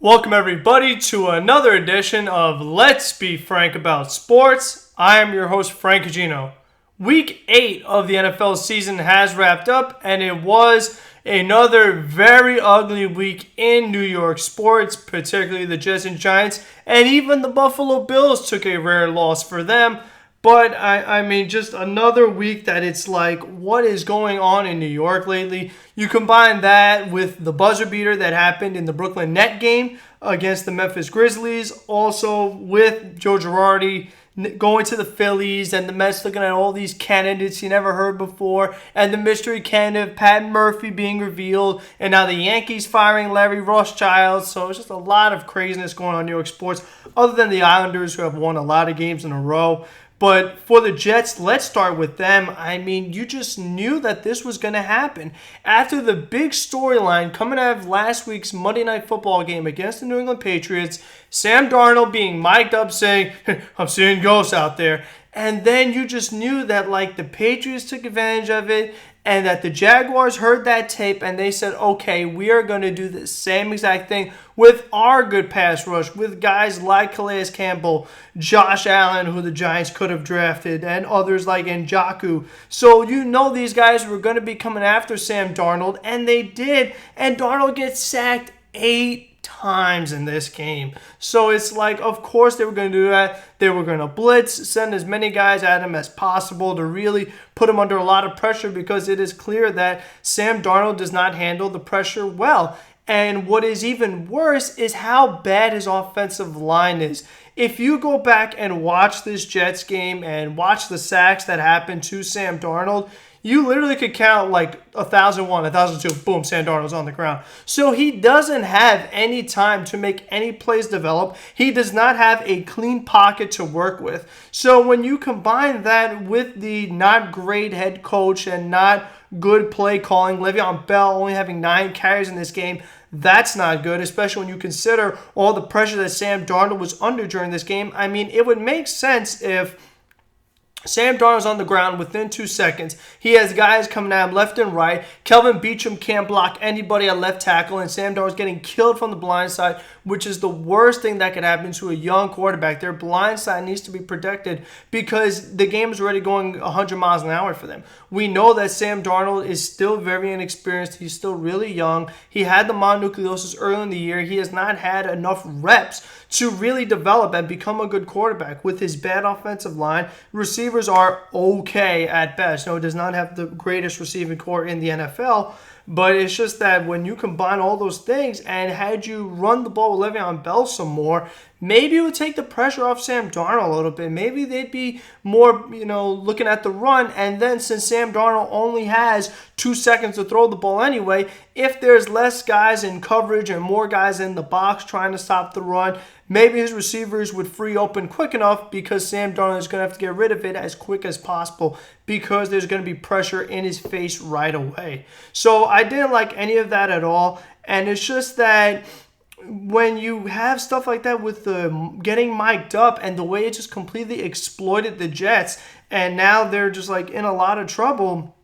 Welcome everybody to another edition of Let's Be Frank About Sports. I am your host Frank Cugino. Week 8 of the NFL season has wrapped up and it was another very ugly week in New York sports, particularly the Jets and Giants, and even the Buffalo Bills took a rare loss for them. But, I mean, just another week that it's like, what is going on in New York lately? You combine that with the buzzer beater that happened in the Brooklyn Net game against the Memphis Grizzlies. Also with Joe Girardi going to the Phillies and the Mets looking at all these candidates you never heard before. And the mystery candidate, Pat Murphy, being revealed. And now the Yankees firing Larry Rothschild. So it's just a lot of craziness going on in New York sports. Other than the Islanders who have won a lot of games in a row. But for the Jets, let's start with them. I mean, you just knew that this was going to happen. After the big storyline coming out of last week's Monday Night Football game against the New England Patriots, Sam Darnold being mic'd up saying, I'm seeing ghosts out there. And then you just knew that, like, the Patriots took advantage of it and that the Jaguars heard that tape and they said, okay, we are going to do the same exact thing with our good pass rush, with guys like Calais Campbell, Josh Allen, who the Giants could have drafted, and others like Njoku. So you know these guys were going to be coming after Sam Darnold, and they did. And Darnold gets sacked 8 times in this game. So it's like, of course they were going to do that. They were going to blitz, send as many guys at him as possible to really put him under a lot of pressure, because it is clear that Sam Darnold does not handle the pressure well. And what is even worse is how bad his offensive line is. If you go back and watch this Jets game and watch the sacks that happened to Sam Darnold, you literally could count like 1,001, 1,002, boom, Sam Darnold's on the ground. So he doesn't have any time to make any plays develop. He does not have a clean pocket to work with. So when you combine that with the not great head coach and not good play calling, Le'Veon Bell only having 9 carries in this game, that's not good, especially when you consider all the pressure that Sam Darnold was under during this game. I mean, it would make sense if Sam Darnold's on the ground within 2 seconds. He has guys coming at him left and right. Kelvin Beachum can't block anybody at left tackle, and Sam Darnold's getting killed from the blind side, which is the worst thing that could happen to a young quarterback. Their blind side needs to be protected because the game is already going 100 miles an hour for them. We know that Sam Darnold is still very inexperienced. He's still really young. He had the mononucleosis early in the year. He has not had enough reps to really develop and become a good quarterback. With his bad offensive line, receivers are okay at best. No, it does not have the greatest receiving core in the NFL, but it's just that when you combine all those things, and had you run the ball with Le'Veon Bell some more, maybe it would take the pressure off Sam Darnold a little bit. Maybe they'd be more, looking at the run. And then since Sam Darnold only has 2 seconds to throw the ball anyway, if there's less guys in coverage and more guys in the box trying to stop the run, maybe his receivers would free open quick enough, because Sam Darnold is going to have to get rid of it as quick as possible because there's going to be pressure in his face right away. So I didn't like any of that at all. And it's just that when you have stuff like that with the getting mic'd up and the way it just completely exploited the Jets, and now they're just like in a lot of trouble,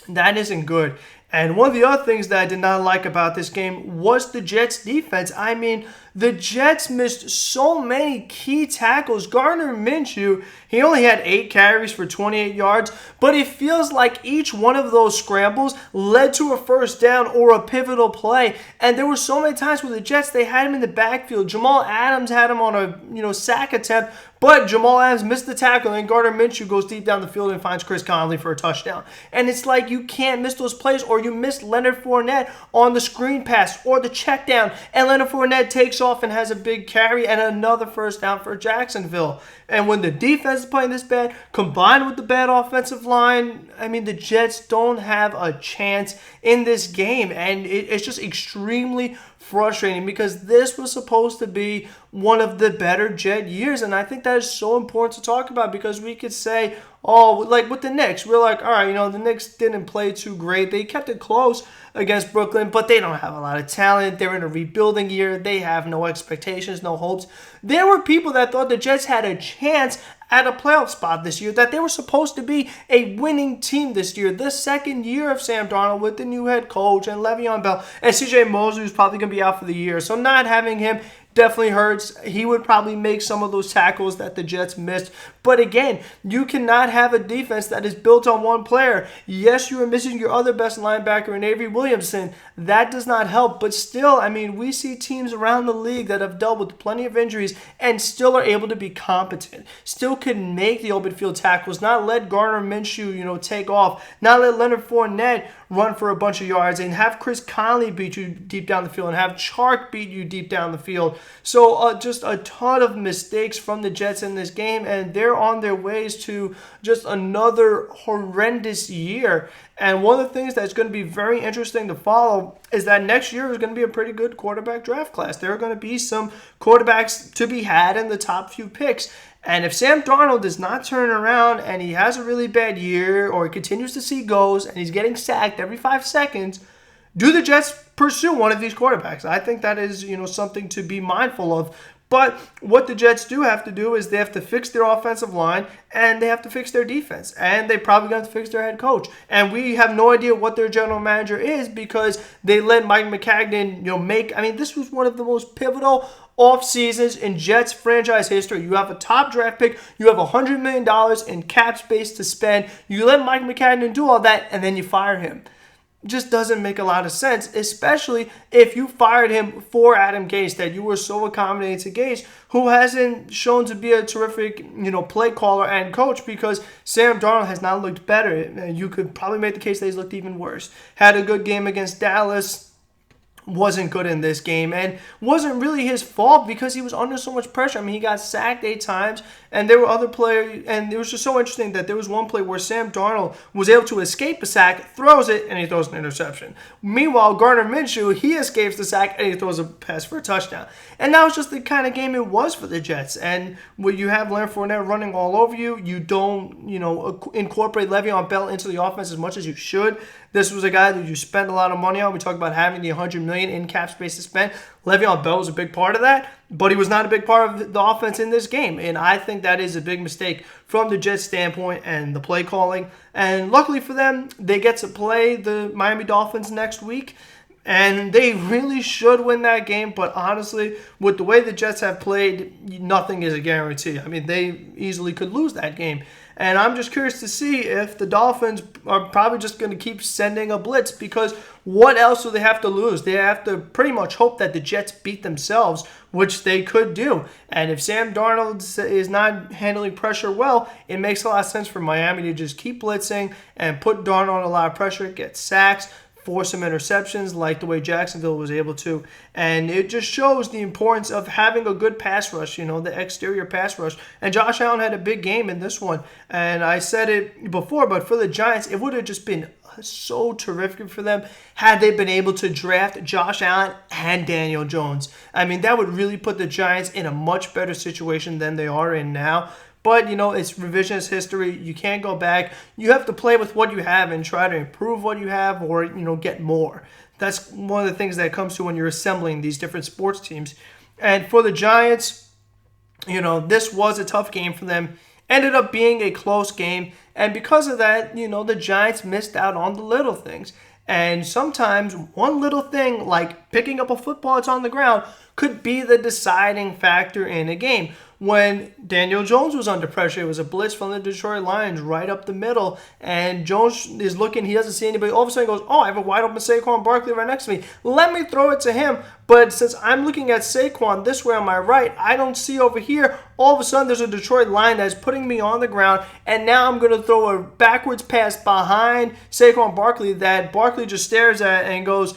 that isn't good. And one of the other things that I did not like about this game was the Jets defense. I mean, the Jets missed so many key tackles. Gardner Minshew, he only had 8 carries for 28 yards, but it feels like each one of those scrambles led to a first down or a pivotal play. And there were so many times where the Jets, they had him in the backfield. Jamal Adams had him on a sack attempt, but Jamal Adams missed the tackle, and Gardner Minshew goes deep down the field and finds Chris Conley for a touchdown. And it's like you can't miss those plays, or you miss Leonard Fournette on the screen pass or the check down, and Leonard Fournette takes off and has a big carry and another first down for Jacksonville. And when the defense is playing this bad, combined with the bad offensive line, I mean, the Jets don't have a chance in this game. And it's just extremely frustrating, because this was supposed to be one of the better Jet years. And I think that is so important to talk about, because we could say, oh, like with the Knicks, we're like, all right, the Knicks didn't play too great. They kept it close against Brooklyn, but they don't have a lot of talent. They're in a rebuilding year. They have no expectations, no hopes. There were people that thought the Jets had a chance at a playoff spot this year, that they were supposed to be a winning team this year. The second year of Sam Darnold with the new head coach and Le'Veon Bell and C.J. Mosley, who's probably going to be out for the year. So not having him definitely hurts. He would probably make some of those tackles that the Jets missed. But again, you cannot have a defense that is built on one player. Yes, you are missing your other best linebacker in Avery Williamson. That does not help. But still, we see teams around the league that have dealt with plenty of injuries and still are able to be competent. Still can make the open field tackles, not let Gardner Minshew, take off, not let Leonard Fournette run for a bunch of yards, and have Chris Conley beat you deep down the field, and have Chark beat you deep down the field. So just a ton of mistakes from the Jets in this game, and they're on their ways to just another horrendous year. And one of the things that's going to be very interesting to follow is that next year is going to be a pretty good quarterback draft class. There are going to be some quarterbacks to be had in the top few picks. And if Sam Darnold does not turn around and he has a really bad year, or he continues to see goals and he's getting sacked every 5 seconds, do the Jets pursue one of these quarterbacks? I think that is, something to be mindful of. But what the Jets do have to do is they have to fix their offensive line, and they have to fix their defense, and they probably got to fix their head coach. And we have no idea what their general manager is, because they let Mike Maccagnan, this was one of the most pivotal off seasons in Jets franchise history. You have a top draft pick, you have $100 million in cap space to spend. You let Mike Maccagnan do all that, and then you fire him. Just doesn't make a lot of sense, especially if you fired him for Adam Gase, that you were so accommodating to Gase, who hasn't shown to be a terrific, play caller and coach, because Sam Darnold has not looked better. You could probably make the case that he's looked even worse. Had a good game against Dallas, wasn't good in this game, and wasn't really his fault because he was under so much pressure. He got sacked 8 times, and there were other players, and it was just so interesting that there was one play where Sam Darnold was able to escape a sack, throws it, and he throws an interception. Meanwhile, Gardner Minshew, he escapes the sack, and he throws a pass for a touchdown. And that was just the kind of game it was for the Jets. And when you have Leonard Fournette running all over you, you don't, incorporate Le'Veon Bell into the offense as much as you should. This was a guy that you spend a lot of money on. We talked about having the $100 million in cap space to spend. Le'Veon Bell was a big part of that, but he was not a big part of the offense in this game. And I think that is a big mistake from the Jets' standpoint and the play calling. And luckily for them, they get to play the Miami Dolphins next week. And they really should win that game. But honestly, with the way the Jets have played, nothing is a guarantee. They easily could lose that game. And I'm just curious to see if the Dolphins are probably just going to keep sending a blitz, because what else do they have to lose? They have to pretty much hope that the Jets beat themselves, which they could do. And if Sam Darnold is not handling pressure well, it makes a lot of sense for Miami to just keep blitzing and put Darnold on a lot of pressure, get sacks, force some interceptions like the way Jacksonville was able to. And it just shows the importance of having a good pass rush, the exterior pass rush. And Josh Allen had a big game in this one. And I said it before, but for the Giants, it would have just been so terrific for them had they been able to draft Josh Allen and Daniel Jones. That would really put the Giants in a much better situation than they are in now. But, it's revisionist history. You can't go back. You have to play with what you have and try to improve what you have, or, get more. That's one of the things that comes to when you're assembling these different sports teams. And for the Giants, this was a tough game for them. Ended up being a close game. And because of that, the Giants missed out on the little things. And sometimes one little thing, like picking up a football that's on the ground, could be the deciding factor in a game. When Daniel Jones was under pressure, it was a blitz from the Detroit Lions right up the middle, and Jones is looking, he doesn't see anybody. All of a sudden he goes, I have a wide open Saquon Barkley right next to me. Let me throw it to him. But since I'm looking at Saquon this way on my right, I don't see over here. All of a sudden there's a Detroit Lion that's putting me on the ground, and now I'm going to throw a backwards pass behind Saquon Barkley that Barkley just stares at and goes,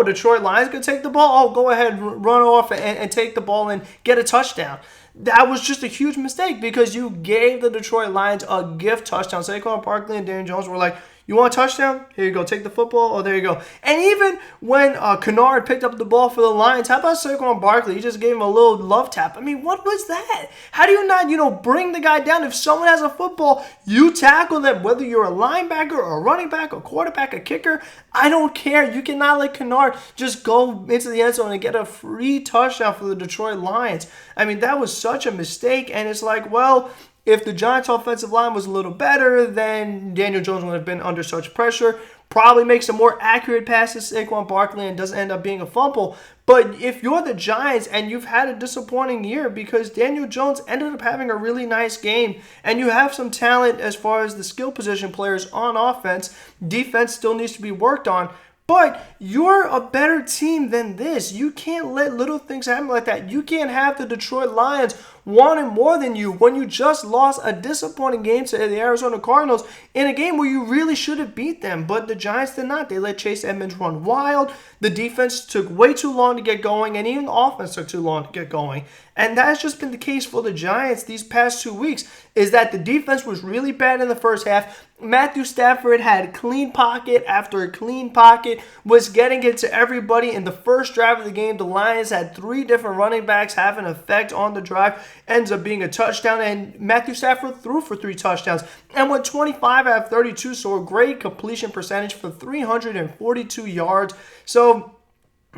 Detroit Lions going to take the ball? Go ahead, run off and take the ball and get a touchdown. That was just a huge mistake, because you gave the Detroit Lions a gift touchdown. Saquon Barkley and Daniel Jones were like, You want a touchdown? Here you go. Take the football. Oh, there you go. And even when Kennard picked up the ball for the Lions, how about Saquon Barkley? He just gave him a little love tap. I mean, what was that? How do you not, bring the guy down? If someone has a football, you tackle them, whether you're a linebacker or a running back, a quarterback, a kicker. I don't care. You cannot let Kennard just go into the end zone and get a free touchdown for the Detroit Lions. I mean, that was such a mistake. And it's like, well, if the Giants' offensive line was a little better, then Daniel Jones would have been under such pressure. Probably makes a more accurate pass to Saquon Barkley and doesn't end up being a fumble. But if you're the Giants and you've had a disappointing year because Daniel Jones ended up having a really nice game and you have some talent as far as the skill position players on offense, defense still needs to be worked on. But you're a better team than this. You can't let little things happen like that. You can't have the Detroit Lions wanting more than you when you just lost a disappointing game to the Arizona Cardinals in a game where you really should have beat them. But the Giants did not. They let Chase Edmonds run wild. The defense took way too long to get going, and even the offense took too long to get going. And that's just been the case for the Giants these past 2 weeks, is that the defense was really bad in the first half. Matthew Stafford had clean pocket after clean pocket, was getting it to everybody. In the first drive of the game, the Lions had 3 different running backs have an effect on the drive. Ends up being a touchdown, and Matthew Stafford threw for 3 touchdowns and went 25 out of 32, so a great completion percentage for 342 yards. So,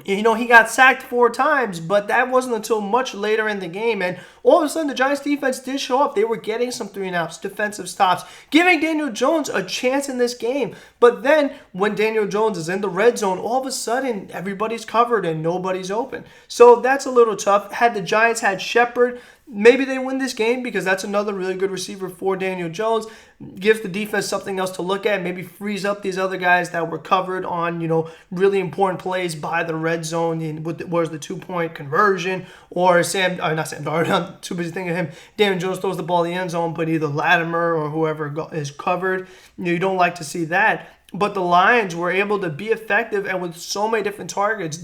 he got sacked 4 times, but that wasn't until much later in the game. And all of a sudden, the Giants defense did show up. They were getting some 3-and-outs, defensive stops, giving Daniel Jones a chance in this game. But then, when Daniel Jones is in the red zone, all of a sudden, everybody's covered and nobody's open. So that's a little tough. Had the Giants had Shepard, maybe they win this game because that's another really good receiver for Daniel Jones. Gives the defense something else to look at. Maybe frees up these other guys that were covered on, really important plays by the red zone. Was the 2-point conversion, or not Sam Darnold. I'm too busy thinking of him. Daniel Jones throws the ball in the end zone, but either Latimer or whoever is covered. You don't like to see that. But the Lions were able to be effective, and with so many different targets,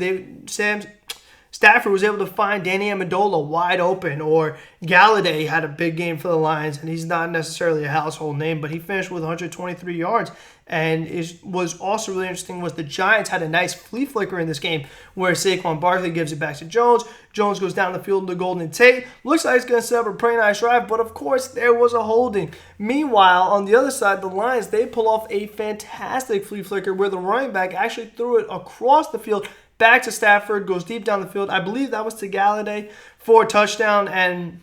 Stafford was able to find Danny Amendola wide open, or Galladay had a big game for the Lions, and he's not necessarily a household name, but he finished with 123 yards. And it was also really interesting was the Giants had a nice flea flicker in this game where Saquon Barkley gives it back to Jones. Jones goes down the field to Golden Tate. Looks like he's going to set up a pretty nice drive, but of course there was a holding. Meanwhile, on the other side, the Lions, they pull off a fantastic flea flicker where the running back actually threw it across the field back to Stafford, goes deep down the field. I believe that was to Galladay for a touchdown. And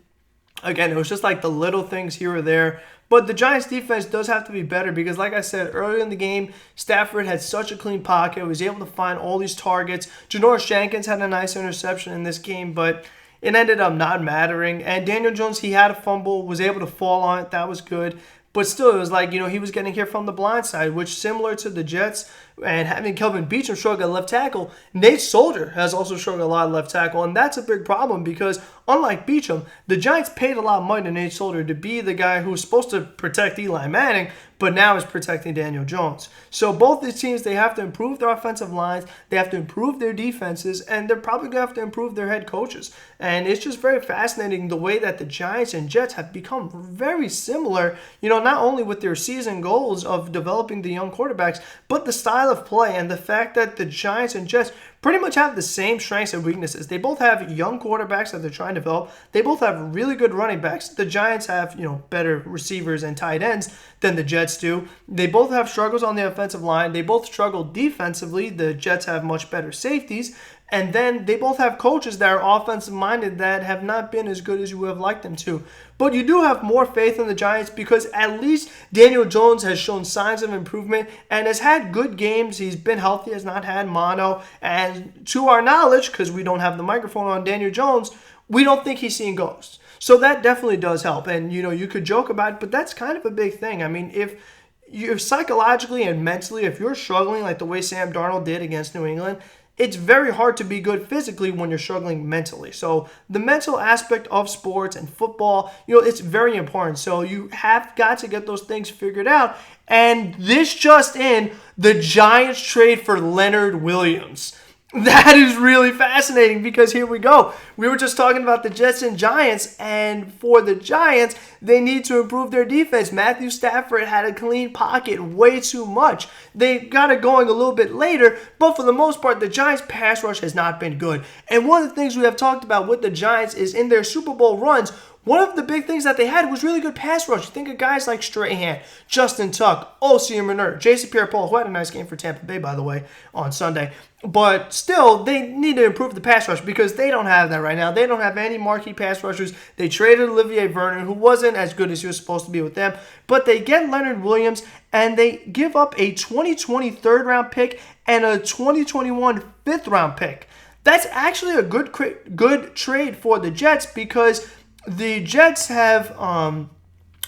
again, it was just like the little things here or there. But the Giants defense does have to be better because, like I said, earlier in the game, Stafford had such a clean pocket. He was able to find all these targets. Janoris Jenkins had a nice interception in this game, but it ended up not mattering. And Daniel Jones, he had a fumble, was able to fall on it. That was good. But still, it was like, he was getting hit from the blind side, which similar to the Jets and having Kelvin Beachum struggle at left tackle, Nate Solder has also struggled a lot at left tackle. And that's a big problem because unlike Beachum, the Giants paid a lot of money to Nate Solder to be the guy who was supposed to protect Eli Manning, but now is protecting Daniel Jones. So both these teams, they have to improve their offensive lines, they have to improve their defenses, and they're probably going to have to improve their head coaches. And it's just very fascinating the way that the Giants and Jets have become very similar, not only with their season goals of developing the young quarterbacks, but the style of play and the fact that the Giants and Jets pretty much have the same strengths and weaknesses. They both have young quarterbacks that they're trying to develop. They both have really good running backs. The Giants have, better receivers and tight ends than the Jets do. They both have struggles on the offensive line. They both struggle defensively. The Jets have much better safeties. And then they both have coaches that are offensive-minded that have not been as good as you would have liked them to. But you do have more faith in the Giants because at least Daniel Jones has shown signs of improvement and has had good games. He's been healthy, has not had mono. And to our knowledge, because we don't have the microphone on Daniel Jones, we don't think he's seeing ghosts. So that definitely does help. And, you could joke about it, but that's kind of a big thing. I mean, if you're psychologically and mentally, if you're struggling like the way Sam Darnold did against New England, it's very hard to be good physically when you're struggling mentally. So the mental aspect of sports and football, it's very important. So you have got to get those things figured out. And this just in, the Giants trade for Leonard Williams. That is really fascinating because here we go. We were just talking about the Jets and Giants, and for the Giants, they need to improve their defense. Matthew Stafford had a clean pocket way too much. They got it going a little bit later, but for the most part, the Giants' pass rush has not been good. And one of the things we have talked about with the Giants is in their Super Bowl runs, one of the big things that they had was really good pass rush. You think of guys like Strahan, Justin Tuck, O.C. Menard, J.C. Pierre-Paul, who had a nice game for Tampa Bay, by the way, on Sunday. But still, they need to improve the pass rush because they don't have that right now. They don't have any marquee pass rushers. They traded Olivier Vernon, who wasn't as good as he was supposed to be with them. But they get Leonard Williams, and they give up a 2020 third-round pick and a 2021 fifth-round pick. That's actually a good trade for the Jets because the Jets have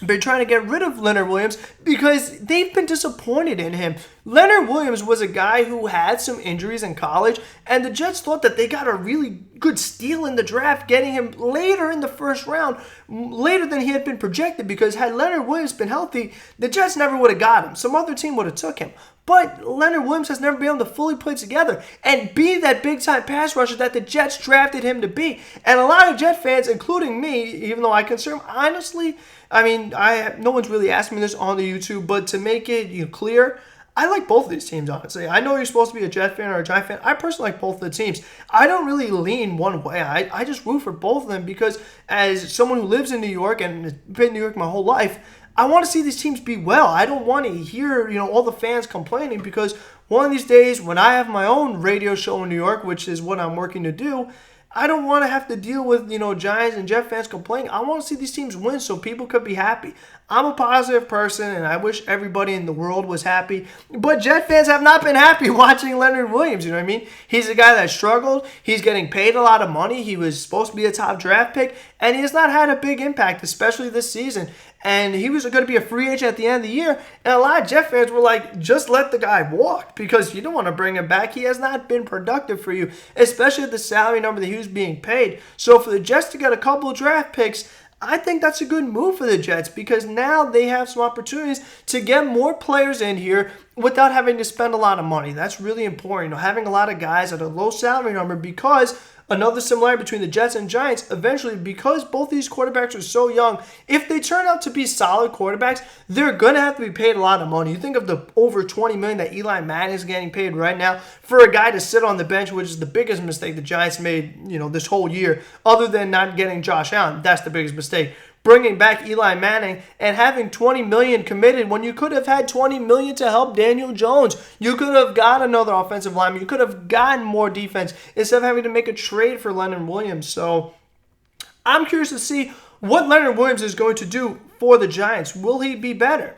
been trying to get rid of Leonard Williams because they've been disappointed in him. Leonard Williams was a guy who had some injuries in college, and the Jets thought that they got a really good steal in the draft, getting him later in the first round, later than he had been projected, because had Leonard Williams been healthy, the Jets never would have got him. Some other team would have took him. But Leonard Williams has never been able to fully play together and be that big-time pass rusher that the Jets drafted him to be. And a lot of Jet fans, including me, even though I consider him, honestly, no one's really asked me this on the YouTube, but to make it clear, I like both of these teams, honestly. I know you're supposed to be a Jet fan or a Giant fan. I personally like both of the teams. I don't really lean one way. I just root for both of them because as someone who lives in New York and has been in New York my whole life, I want to see these teams be well. I don't want to hear, all the fans complaining because one of these days when I have my own radio show in New York, which is what I'm working to do, I don't want to have to deal with, Giants and Jet fans complaining. I want to see these teams win so people could be happy. I'm a positive person, and I wish everybody in the world was happy. But Jet fans have not been happy watching Leonard Williams, you know what I mean? He's a guy that struggled. He's getting paid a lot of money. He was supposed to be a top draft pick, and he has not had a big impact, especially this season. And he was going to be a free agent at the end of the year. And a lot of Jet fans were like, just let the guy walk because you don't want to bring him back. He has not been productive for you, especially at the salary number that he was being paid. So for the Jets to get a couple of draft picks, I think that's a good move for the Jets because now they have some opportunities to get more players in here without having to spend a lot of money. That's really important, having a lot of guys at a low salary number because another similarity between the Jets and Giants, eventually, because both these quarterbacks are so young, if they turn out to be solid quarterbacks, they're going to have to be paid a lot of money. You think of the over $20 million that Eli Manning is getting paid right now for a guy to sit on the bench, which is the biggest mistake the Giants made, this whole year, other than not getting Josh Allen. That's the biggest mistake. Bringing back Eli Manning and having $20 million committed when you could have had $20 million to help Daniel Jones. You could have got another offensive lineman. You could have gotten more defense instead of having to make a trade for Leonard Williams. So I'm curious to see what Leonard Williams is going to do for the Giants. Will he be better?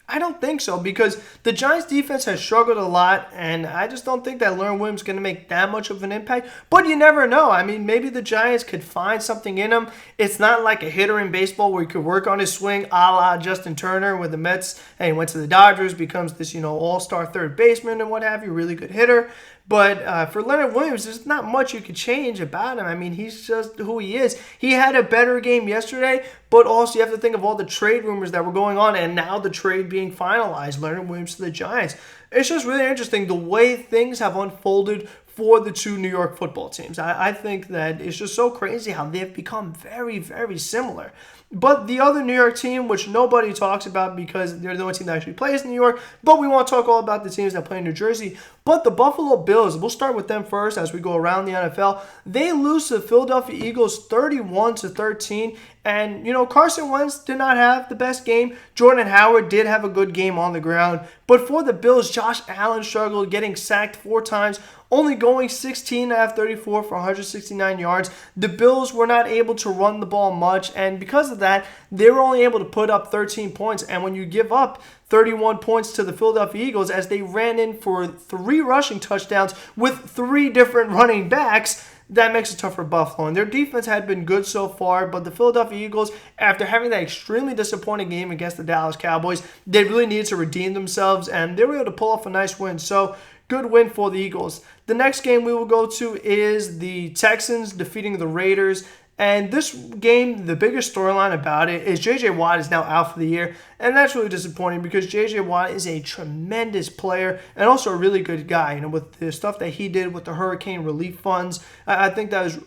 I don't think so because the Giants defense has struggled a lot and I just don't think that Leonard Williams is going to make that much of an impact. But you never know. Maybe the Giants could find something in him. It's not like a hitter in baseball where he could work on his swing a la Justin Turner with the Mets and he went to the Dodgers, becomes this, all-star third baseman and what have you, really good hitter. But for Leonard Williams, there's not much you could change about him. He's just who he is. He had a better game yesterday, but also you have to think of all the trade rumors that were going on and now the trade being finalized, Leonard Williams to the Giants. It's just really interesting the way things have unfolded for the two New York football teams. I think that it's just so crazy how they've become very, very similar. But the other New York team, which nobody talks about because they're the only team that actually plays in New York, but we want to talk all about the teams that play in New Jersey. But the Buffalo Bills, we'll start with them first as we go around the NFL. They lose to the Philadelphia Eagles 31-13. And, Carson Wentz did not have the best game. Jordan Howard did have a good game on the ground. But for the Bills, Josh Allen struggled, getting sacked 4 times, only going 16 out of 34 for 169 yards. The Bills were not able to run the ball much, and because of that, they were only able to put up 13 points. And when you give up 31 points to the Philadelphia Eagles as they ran in for 3 rushing touchdowns with 3 different running backs, that makes it tough for Buffalo. And their defense had been good so far, but the Philadelphia Eagles, after having that extremely disappointing game against the Dallas Cowboys, they really needed to redeem themselves, and they were able to pull off a nice win. So, good win for the Eagles. The next game we will go to is the Texans defeating the Raiders. And this game, the biggest storyline about it is J.J. Watt is now out for the year. And that's really disappointing because J.J. Watt is a tremendous player and also a really good guy. With the stuff that he did with the hurricane relief funds, I think that was,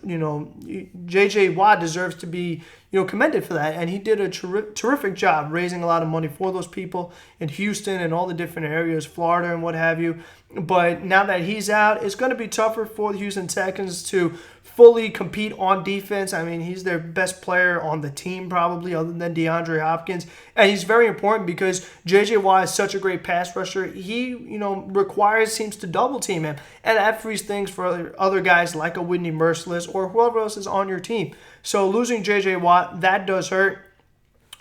J.J. Watt deserves to be, commended for that. And he did a terrific job raising a lot of money for those people in Houston and all the different areas, Florida and what have you. But now that he's out, it's going to be tougher for the Houston Texans to fully compete on defense. I mean, he's their best player on the team probably other than DeAndre Hopkins. And he's very important because J.J. Watt is such a great pass rusher. He, requires teams to double team him. And that frees things for other guys like a Whitney Merciless or whoever else is on your team. So losing J.J. Watt, that does hurt.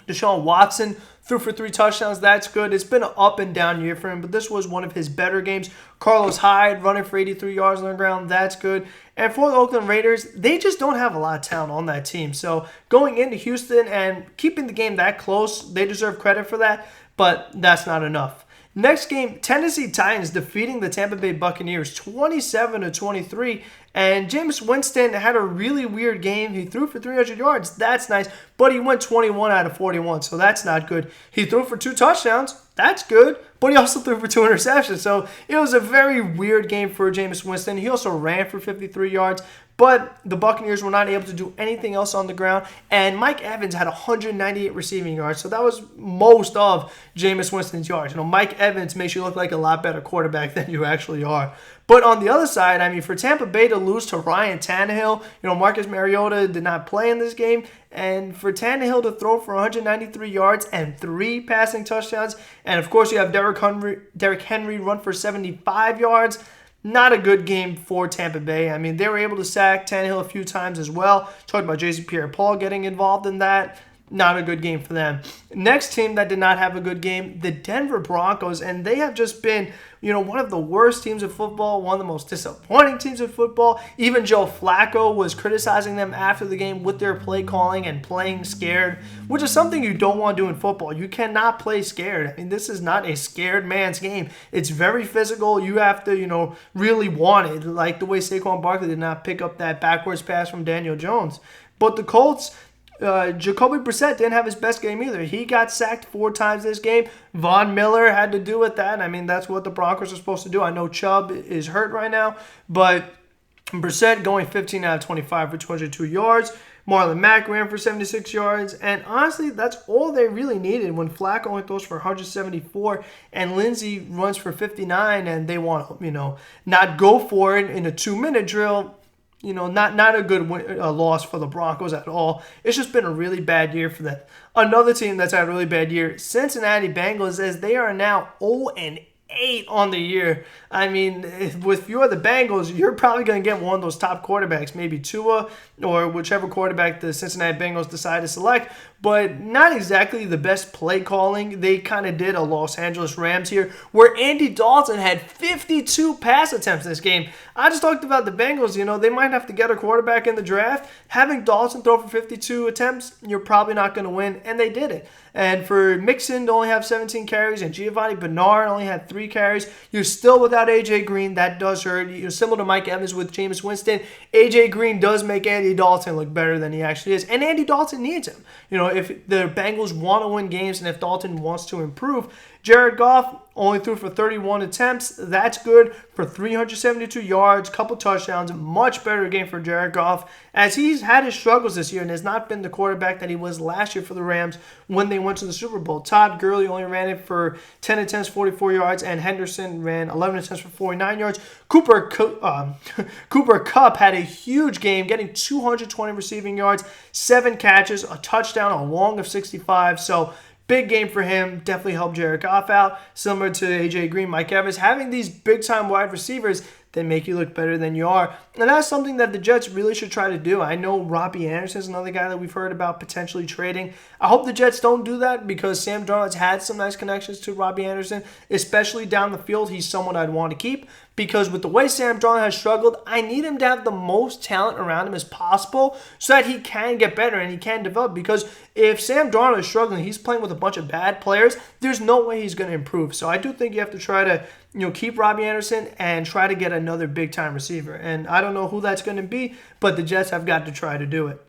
Deshaun Watson threw for 3 touchdowns. That's good. It's been an up and down year for him, but this was one of his better games. Carlos Hyde running for 83 yards on the ground. That's good. And for the Oakland Raiders, they just don't have a lot of talent on that team. So going into Houston and keeping the game that close, they deserve credit for that, but that's not enough. Next game, Tennessee Titans defeating the Tampa Bay Buccaneers 27-23. And Jameis Winston had a really weird game. He threw for 300 yards. That's nice. But he went 21 out of 41, so that's not good. He threw for 2 touchdowns. That's good. But he also threw for 2 interceptions. So it was a very weird game for Jameis Winston. He also ran for 53 yards. But the Buccaneers were not able to do anything else on the ground. And Mike Evans had 198 receiving yards. So that was most of Jameis Winston's yards. Mike Evans makes you look like a lot better quarterback than you actually are. But on the other side, I mean, for Tampa Bay to lose to Ryan Tannehill, Marcus Mariota did not play in this game. And for Tannehill to throw for 193 yards and 3 passing touchdowns. And, of course, you have Derrick Henry run for 75 yards. Not a good game for Tampa Bay. I mean, they were able to sack Tannehill a few times as well. Talked about Jason Pierre-Paul getting involved in that. Not a good game for them. Next team that did not have a good game, the Denver Broncos, and they have just been, one of the worst teams of football, one of the most disappointing teams of football. Even Joe Flacco was criticizing them after the game with their play calling and playing scared, which is something you don't want to do in football. You cannot play scared. I mean, this is not a scared man's game. It's very physical. You have to, really want it, like the way Saquon Barkley did not pick up that backwards pass from Daniel Jones. But the Colts, Jacoby Brissett didn't have his best game either. He got sacked 4 times this game. Von Miller had to do with that. I mean, that's what the Broncos are supposed to do. I know Chubb is hurt right now, but Brissett going 15 out of 25 for 202 yards. Marlon Mack ran for 76 yards. And honestly, that's all they really needed when Flacco only throws for 174 and Lindsey runs for 59 and they want to, not go for it in a 2-minute drill. Not a good loss for the Broncos at all. It's just been a really bad year for them. Another team that's had a really bad year, Cincinnati Bengals, as they are now 0-8 on the year. I mean, if you're the Bengals, you're probably going to get one of those top quarterbacks, maybe Tua or whichever quarterback the Cincinnati Bengals decide to select, but not exactly the best play calling. They kind of did a Los Angeles Rams here where Andy Dalton had 52 pass attempts in this game. I just talked about the Bengals. They might have to get a quarterback in the draft. Having Dalton throw for 52 attempts, you're probably not going to win, and they did it. And for Mixon to only have 17 carries and Giovanni Bernard only had 3 carries, you're still without A.J. Green. That does hurt. You're similar to Mike Evans with Jameis Winston. A.J. Green does make Andy Dalton look better than he actually is, and Andy Dalton needs him. If the Bengals want to win games and if Dalton wants to improve, Jared Goff only threw for 31 attempts. That's good for 372 yards, couple touchdowns. Much better game for Jared Goff as he's had his struggles this year and has not been the quarterback that he was last year for the Rams when they went to the Super Bowl. Todd Gurley only ran it for 10 attempts, 44 yards, and Henderson ran 11 attempts for 49 yards. Cooper Kupp had a huge game, getting 220 receiving yards, 7 catches, a touchdown, a long of 65. So big game for him. Definitely helped Jared Goff out. Similar to A.J. Green, Mike Evans. Having these big-time wide receivers, they make you look better than you are. And that's something that the Jets really should try to do. I know Robbie Anderson is another guy that we've heard about potentially trading. I hope the Jets don't do that because Sam Darnold's had some nice connections to Robbie Anderson, especially down the field. He's someone I'd want to keep because with the way Sam Darnold has struggled, I need him to have the most talent around him as possible so that he can get better and he can develop. Because if Sam Darnold is struggling, he's playing with a bunch of bad players, there's no way he's going to improve. So I do think you have to try to keep Robbie Anderson and try to get another big-time receiver. And I don't know who that's going to be, but the Jets have got to try to do it.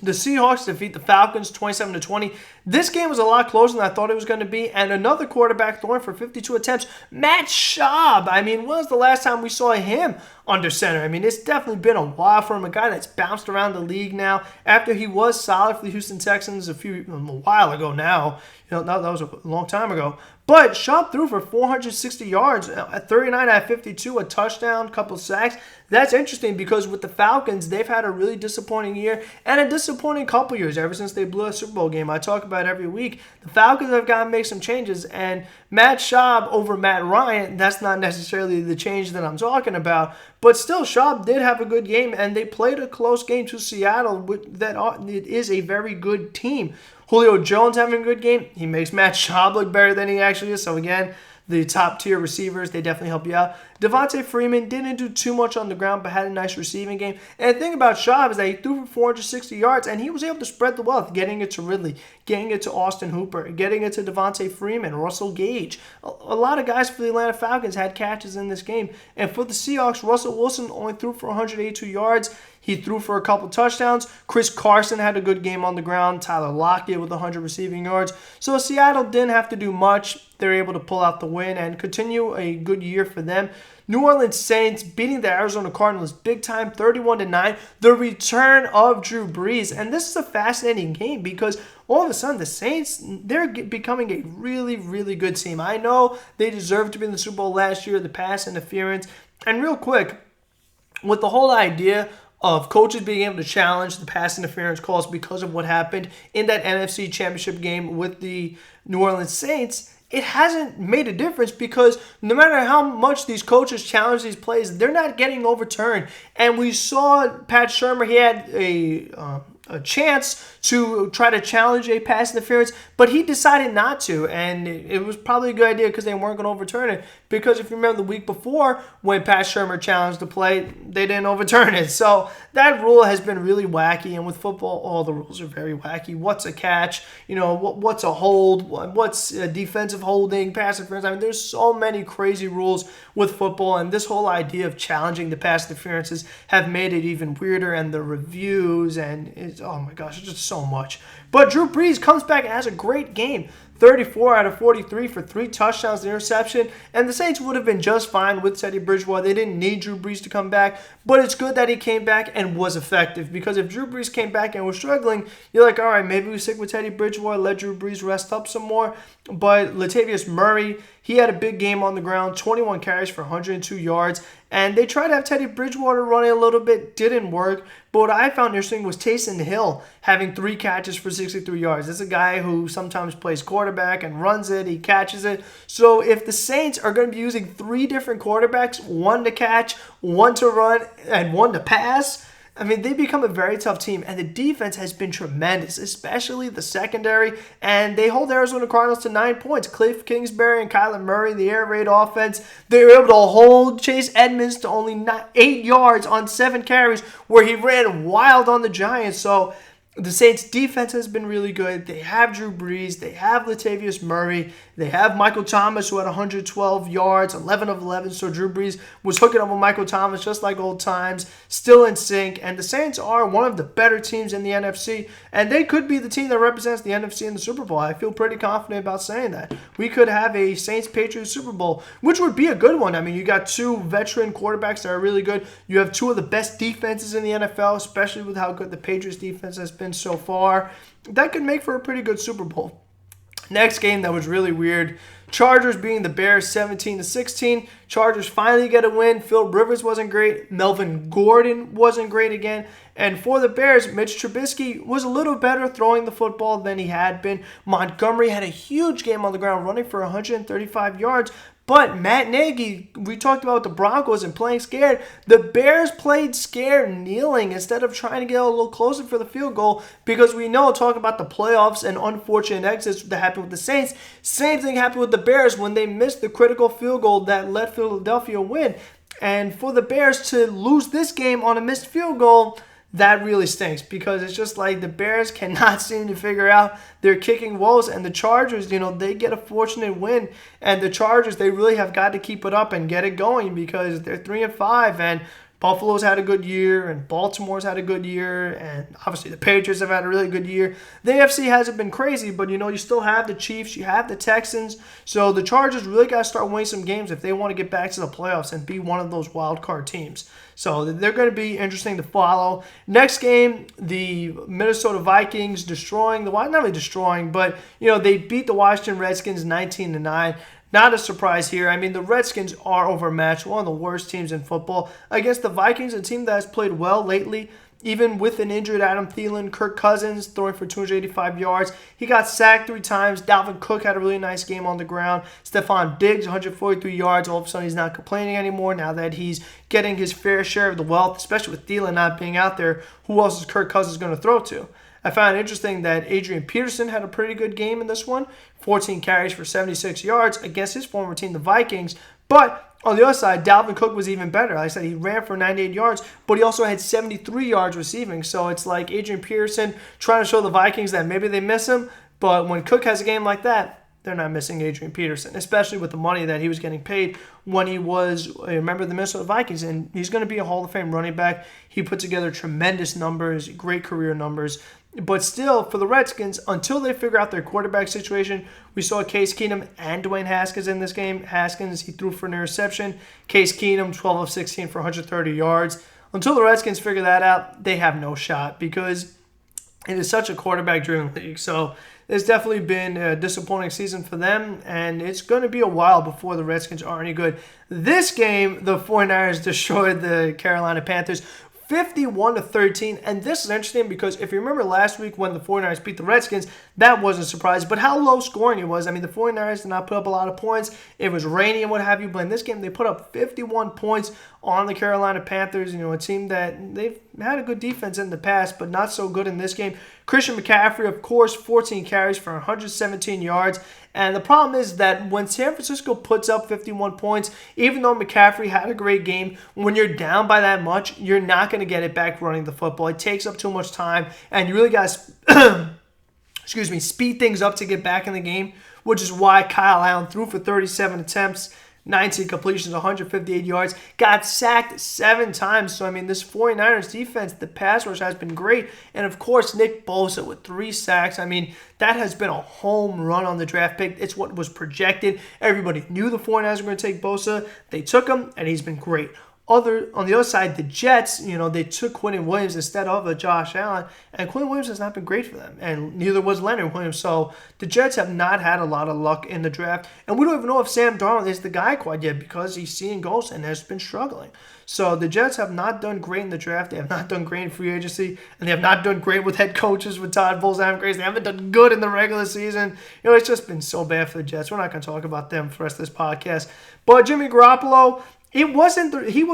The Seahawks defeat the Falcons 27-20. This game was a lot closer than I thought it was going to be. And another quarterback throwing for 52 attempts, Matt Schaub. I mean, when was the last time we saw him under center? I mean, it's definitely been a while for him. A guy that's bounced around the league now after he was solid for the Houston Texans a while ago now. That was a long time ago. But Schaub threw for 460 yards, at 39 out of 52, a touchdown, couple sacks. That's interesting because with the Falcons, they've had a really disappointing year and a disappointing couple years ever since they blew a Super Bowl game. I talk about it every week. The Falcons have got to make some changes, and Matt Schaub over Matt Ryan, that's not necessarily the change that I'm talking about. But still, Schaub did have a good game, and they played a close game to Seattle. It is a very good team. Julio Jones having a good game. He makes Matt Schaub look better than he actually is. So again, the top-tier receivers, they definitely help you out. Devontae Freeman didn't do too much on the ground, but had a nice receiving game. And the thing about Schaub is that he threw for 460 yards, and he was able to spread the wealth, getting it to Ridley, getting it to Austin Hooper, getting it to Devontae Freeman, Russell Gage. A lot of guys for the Atlanta Falcons had catches in this game. And for the Seahawks, Russell Wilson only threw for 182 yards. He threw for a couple touchdowns. Chris Carson had a good game on the ground. Tyler Lockett with 100 receiving yards. So Seattle didn't have to do much. They're able to pull out the win and continue a good year for them. New Orleans Saints beating the Arizona Cardinals big time, 31-9. The return of Drew Brees. And this is a fascinating game because all of a sudden the Saints, they're becoming a really, really good team. I know they deserved to be in the Super Bowl last year, the pass interference. And real quick, with the whole idea of coaches being able to challenge the pass interference calls because of what happened in that NFC Championship game with the New Orleans Saints, it hasn't made a difference because no matter how much these coaches challenge these plays, they're not getting overturned. And we saw Pat Shurmur, he had a chance to try to challenge a pass interference, but he decided not to, and it was probably a good idea because they weren't going to overturn it, because if you remember the week before when Pat Shurmur challenged the play, they didn't overturn it. So that rule has been really wacky, and with football, all the rules are very wacky. What's a catch? What's a hold? What's a defensive holding, pass interference? I mean, there's so many crazy rules with football, and this whole idea of challenging the pass interferences have made it even weirder, and the reviews, and oh my gosh, it's just so much. But Drew Brees comes back and has a great game. 34 out of 43 for 3 touchdowns and interception. And the Saints would have been just fine with Teddy Bridgewater. They didn't need Drew Brees to come back. But it's good that he came back and was effective. Because if Drew Brees came back and was struggling, you're like, all right, maybe we stick with Teddy Bridgewater, let Drew Brees rest up some more. But Latavius Murray, he had a big game on the ground, 21 carries for 102 yards. And they tried to have Teddy Bridgewater running a little bit, didn't work. But what I found interesting was Taysom Hill having 3 catches for 63 yards. This is a guy who sometimes plays quarterback and runs it, he catches it. So if the Saints are going to be using 3 different quarterbacks, 1 to catch, 1 to run, and 1 to pass, I mean, they become a very tough team, and the defense has been tremendous, especially the secondary, and they hold Arizona Cardinals to 9 points. Cliff Kingsbury and Kyler Murray, the air raid offense, they were able to hold Chase Edmonds to only 8 yards on 7 carries, where he ran wild on the Giants. So the Saints' defense has been really good. They have Drew Brees. They have Latavius Murray. They have Michael Thomas, who had 112 yards, 11 of 11. So Drew Brees was hooking up with Michael Thomas just like old times, still in sync. And the Saints are one of the better teams in the NFC, and they could be the team that represents the NFC in the Super Bowl. I feel pretty confident about saying that. We could have a Saints-Patriots Super Bowl, which would be a good one. I mean, you got 2 veteran quarterbacks that are really good. You have 2 of the best defenses in the NFL, especially with how good the Patriots defense has been so far. That could make for a pretty good Super Bowl. Next game that was really weird, Chargers beating the Bears 17-16. Chargers finally get a win. Phil Rivers wasn't great. Melvin Gordon wasn't great again. And for the Bears, Mitch Trubisky was a little better throwing the football than he had been. Montgomery had a huge game on the ground, running for 135 yards. But Matt Nagy, we talked about the Broncos and playing scared. The Bears played scared, kneeling instead of trying to get a little closer for the field goal, because we know, talking about the playoffs and unfortunate exits that happened with the Saints, same thing happened with the Bears when they missed the critical field goal that let Philadelphia win. And for the Bears to lose this game on a missed field goal, that really stinks, because it's just like the Bears cannot seem to figure out their kicking woes, and the Chargers, they get a fortunate win, and the Chargers, they really have got to keep it up and get it going, because they're 3-5, and Buffalo's had a good year, and Baltimore's had a good year, and obviously the Patriots have had a really good year. The AFC hasn't been crazy, but you still have the Chiefs, you have the Texans. So the Chargers really got to start winning some games if they want to get back to the playoffs and be one of those wild card teams. So they're going to be interesting to follow. Next game, the Minnesota Vikings destroying not really destroying, but they beat the Washington Redskins 19-9. Not a surprise here. I mean, the Redskins are overmatched, one of the worst teams in football, against the Vikings, a team that has played well lately. Even with an injured Adam Thielen, Kirk Cousins throwing for 285 yards. He got sacked 3 times. Dalvin Cook had a really nice game on the ground. Stephon Diggs, 143 yards. All of a sudden, he's not complaining anymore now that he's getting his fair share of the wealth, especially with Thielen not being out there. Who else is Kirk Cousins going to throw to? I found it interesting that Adrian Peterson had a pretty good game in this one. 14 carries for 76 yards against his former team, the Vikings. But on the other side, Dalvin Cook was even better. Like I said, he ran for 98 yards, but he also had 73 yards receiving. So it's like Adrian Peterson trying to show the Vikings that maybe they miss him. But when Cook has a game like that, they're not missing Adrian Peterson, especially with the money that he was getting paid when he was a member of the Minnesota Vikings. And he's going to be a Hall of Fame running back. He put together tremendous numbers, great career numbers. But still, for the Redskins, until they figure out their quarterback situation, we saw Case Keenum and Dwayne Haskins in this game. Haskins, he threw for an interception. Case Keenum, 12 of 16 for 130 yards. Until the Redskins figure that out, they have no shot because it is such a quarterback-driven league. So it's definitely been a disappointing season for them, and it's going to be a while before the Redskins are any good. This game, the 49ers destroyed the Carolina Panthers 51-13, and this is interesting because if you remember last week when the 49ers beat the Redskins, that wasn't a surprise, but how low scoring it was. I mean, the 49ers did not put up a lot of points. It was rainy and what have you, but in this game, they put up 51 points on the Carolina Panthers, a team that they've had a good defense in the past, but not so good in this game. Christian McCaffrey, of course, 14 carries for 117 yards. And the problem is that when San Francisco puts up 51 points, even though McCaffrey had a great game, when you're down by that much, you're not going to get it back running the football. It takes up too much time, and you really got to speed things up to get back in the game, which is why Kyle Allen threw for 37 attempts, 19 completions, 158 yards, got sacked 7 times. So, I mean, this 49ers defense, the pass rush has been great. And, of course, Nick Bosa with 3 sacks. I mean, that has been a home run on the draft pick. It's what was projected. Everybody knew the 49ers were going to take Bosa. They took him, and he's been great. On the other side, the Jets, they took Quentin Williams instead of Josh Allen, and Quentin Williams has not been great for them, and neither was Leonard Williams. So the Jets have not had a lot of luck in the draft, and we don't even know if Sam Darnold is the guy quite yet because he's seeing ghosts and has been struggling. So the Jets have not done great in the draft. They have not done great in free agency, and they have not done great with head coaches with Todd Bowles and Adam Gase. They haven't done good in the regular season. It's just been so bad for the Jets. We're not going to talk about them for the rest of this podcast. But Jimmy Garoppolo, he was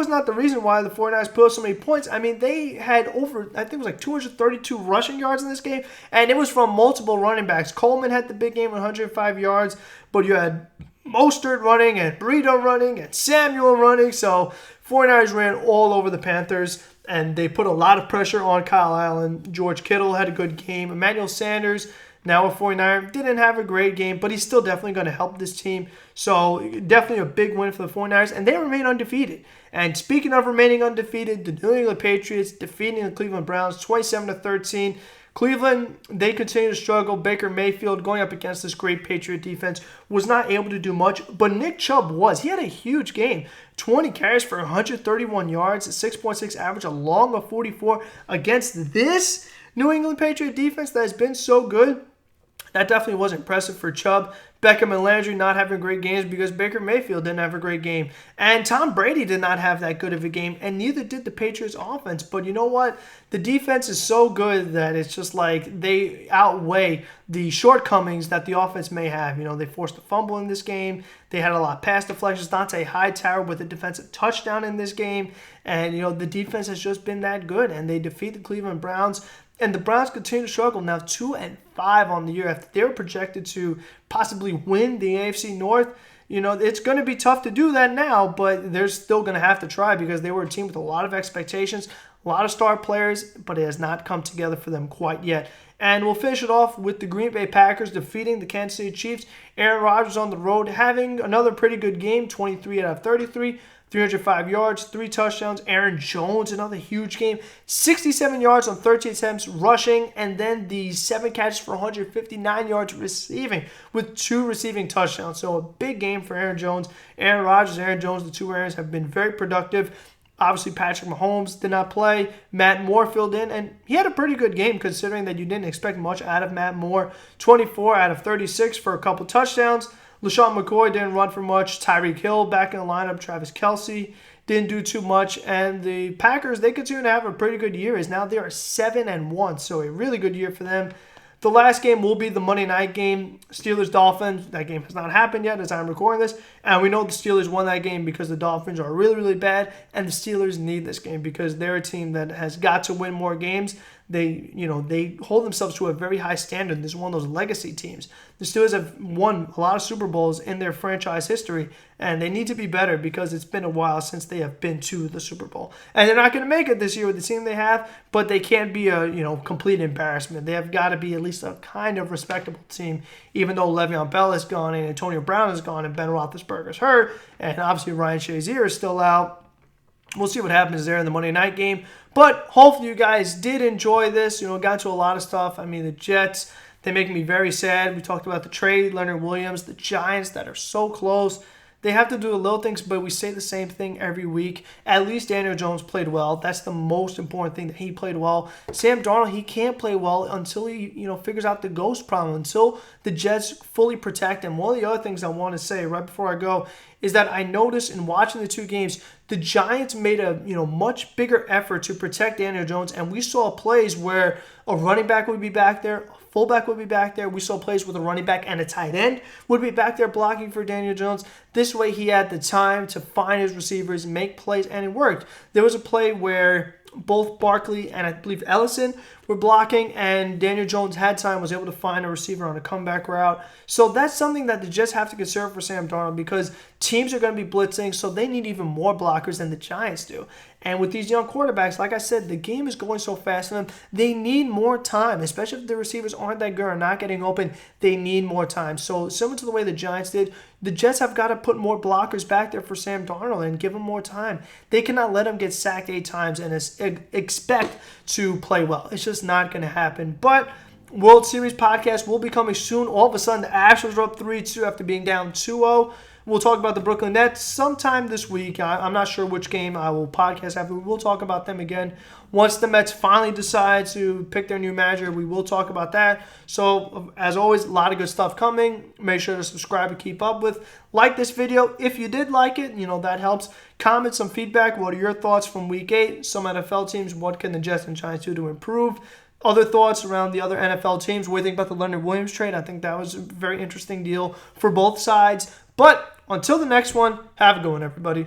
not the reason why the 49ers put up so many points. I mean, they had I think it was like 232 rushing yards in this game, and it was from multiple running backs. Coleman had the big game, 105 yards, but you had Mostert running and Burrito running and Samuel running. So 49ers ran all over the Panthers, and they put a lot of pressure on Kyle Allen. George Kittle had a good game. Emmanuel Sanders, now a 49er, didn't have a great game, but he's still definitely going to help this team. So definitely a big win for the 49ers, and they remain undefeated. And speaking of remaining undefeated, the New England Patriots defeating the Cleveland Browns 27-13. Cleveland, they continue to struggle. Baker Mayfield going up against this great Patriot defense was not able to do much, but Nick Chubb was. He had a huge game. 20 carries for 131 yards, a 6.6 average, a long of 44 against this New England Patriot defense that has been so good. That definitely was impressive for Chubb. Beckham and Landry not having great games because Baker Mayfield didn't have a great game. And Tom Brady did not have that good of a game, and neither did the Patriots offense. But you know what? The defense is so good that it's just like they outweigh the shortcomings that the offense may have. They forced a fumble in this game. They had a lot of pass deflections. Dante Hightower with a defensive touchdown in this game. And, the defense has just been that good, and they defeat the Cleveland Browns. And the Browns continue to struggle now 2-5 on the year after they were projected to possibly win the AFC North. It's going to be tough to do that now, but they're still going to have to try because they were a team with a lot of expectations, a lot of star players, but it has not come together for them quite yet. And we'll finish it off with the Green Bay Packers defeating the Kansas City Chiefs. Aaron Rodgers on the road having another pretty good game, 23 out of 33, 305 yards, 3 touchdowns. Aaron Jones, another huge game. 67 yards on 13 attempts rushing, and then the 7 catches for 159 yards receiving with 2 receiving touchdowns. So a big game for Aaron Jones. Aaron Rodgers, Aaron Jones, the two Aarons have been very productive. Obviously, Patrick Mahomes did not play. Matt Moore filled in, and he had a pretty good game considering that you didn't expect much out of Matt Moore. 24 out of 36 for a couple touchdowns. LaShawn McCoy didn't run for much. Tyreek Hill back in the lineup. Travis Kelce didn't do too much. And the Packers, they continue to have a pretty good year as now they are 7-1, so a really good year for them. The last game will be the Monday night game, Steelers-Dolphins. That game has not happened yet as I'm recording this. And we know the Steelers won that game because the Dolphins are really, really bad. And the Steelers need this game because they're a team that has got to win more games. They hold themselves to a very high standard. This is one of those legacy teams. The Steelers have won a lot of Super Bowls in their franchise history, and they need to be better because it's been a while since they have been to the Super Bowl. And they're not going to make it this year with the team they have, but they can't be a complete embarrassment. They have got to be at least a kind of respectable team, even though Le'Veon Bell is gone and Antonio Brown is gone and Ben Roethlisberger is hurt, and obviously Ryan Shazier is still out. We'll see what happens there in the Monday night game. But hopefully you guys did enjoy this. Got to a lot of stuff. I mean, the Jets, they make me very sad. We talked about the trade, Leonard Williams, the Giants that are so close. They have to do the little things, but we say the same thing every week. At least Daniel Jones played well. That's the most important thing, that he played well. Sam Darnold, he can't play well until he, figures out the ghost problem, until the Jets fully protect him. One of the other things I want to say right before I go is that I noticed in watching the two games, the Giants made a much bigger effort to protect Daniel Jones, and we saw plays where a running back would be back there, a fullback would be back there. We saw plays with a running back and a tight end would be back there blocking for Daniel Jones. This way he had the time to find his receivers, make plays, and it worked. There was a play where both Barkley and I believe Ellison were blocking, and Daniel Jones had time, was able to find a receiver on a comeback route. So that's something that the Jets have to consider for Sam Darnold because teams are going to be blitzing, so they need even more blockers than the Giants do. And with these young quarterbacks, like I said, the game is going so fast for them. They need more time, especially if the receivers aren't that good or not getting open. They need more time. So similar to the way the Giants did, the Jets have got to put more blockers back there for Sam Darnold and give him more time. They cannot let him get sacked 8 times and expect to play well. It's just not going to happen. But World Series podcast will be coming soon. All of a sudden, the Astros are up 3-2 after being down 2-0. We'll talk about the Brooklyn Nets sometime this week. I'm not sure which game I will podcast after. We will talk about them again. Once the Mets finally decide to pick their new manager, we will talk about that. So, as always, a lot of good stuff coming. Make sure to subscribe and keep up with. Like this video. If you did like it, that helps. Comment some feedback. What are your thoughts from Week 8? Some NFL teams. What can the Jets and Giants do to improve? Other thoughts around the other NFL teams. What do you think about the Leonard Williams trade? I think that was a very interesting deal for both sides. But until the next one, have a good one, everybody.